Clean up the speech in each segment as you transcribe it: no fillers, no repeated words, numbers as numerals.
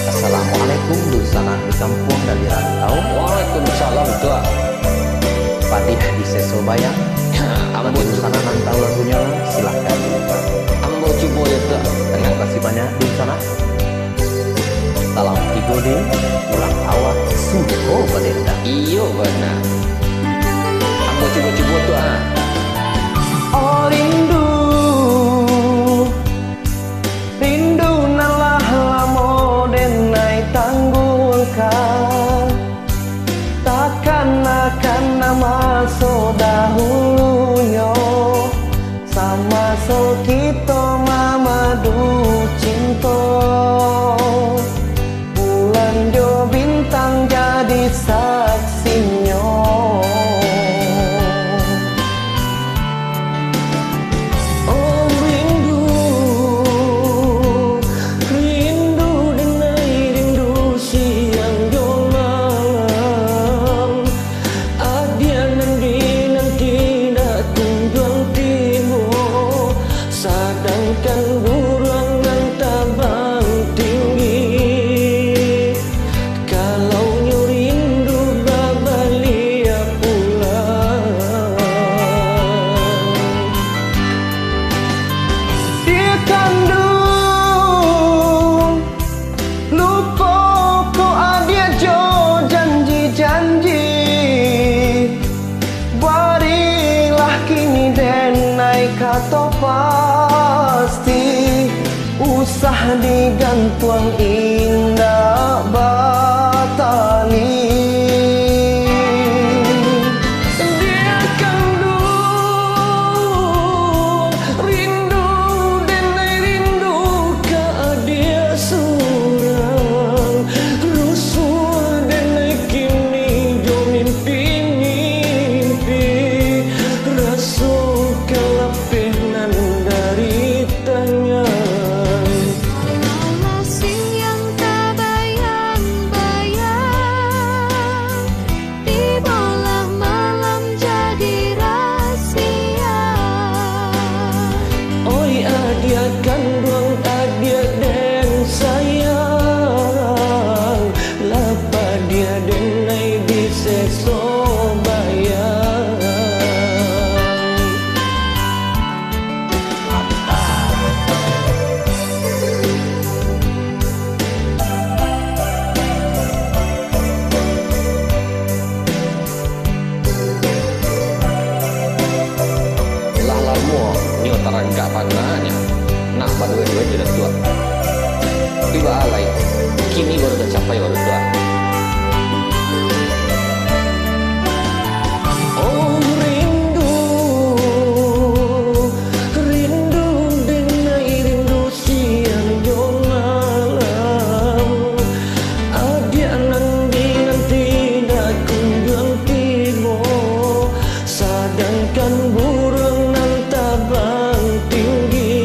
Assalamualaikum Dusana di kampung dan di rantau. Waalaikumsalam tua. Padih di Sesobaya. Bagi Dusana nantau lagunya silahkan dibuka. Ambo coba ya tua. Terima kasih banyak Dusana. Salam Kigode, ulang awak Suko Badenda. Iyo benar. Ambo coba tua. Oh rindu, rindu nalah lamo denai tanggulkan. Takkan akan nama so dahulunya, sama so kita mamadu cinta. Bulan jo bintang jadi saksinya. Kata pasti usah digantung indah batali. Dia kandu rindu denai rindu ka dia surang rusuh denai kini jo mimpi rasul kelapih dari tangan. Asing yang tak bayang-bayang, di bola malam jadi rahasia. Oi adia kandung adia den sayang, lapa dia denai di Sesobaya. Terangkap panahnya nak berdua-dua jadi tua. Tiba alai kini baru tercapai baru tua. Oh rindu, rindu denai rindu siang jo malam. Adia nanti tidak kunjung tiba, sedangkan burung nan tabang tinggi.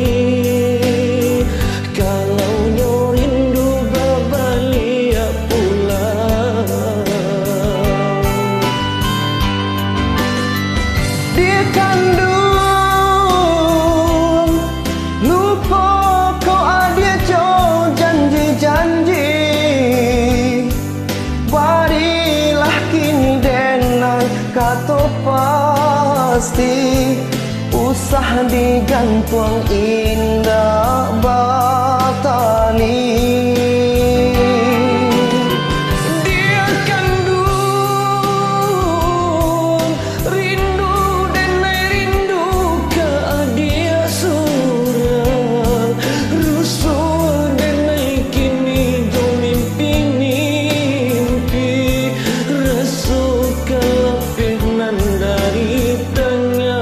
Kalau nyo rindu babalia pulang. Dia kandung lupa kau adia jauh janji-janji. Barilah kini denai kata pasti usah digantung indah batali. Dia kandung rindu denai rindu ka dia surang rusuh denai kini jo mimpi rasul kelapih nan dari tangan.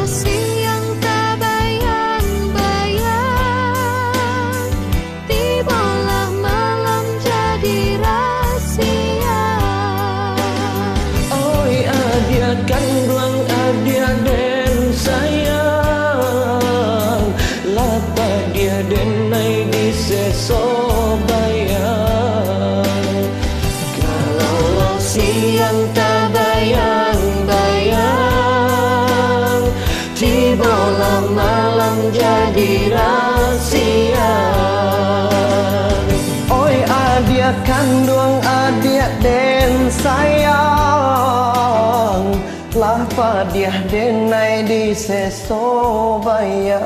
Asing yang tak bayang-bayang, di bola malam jadi rahasia. Oi adia kandung adia den sayang, lapa dia denai di Sesobaya. Kalau siang tak bayang-bayang, di bola malam jadi rahasia. Rasakan dua adik den sayang, lah padiah denai di seso bayang.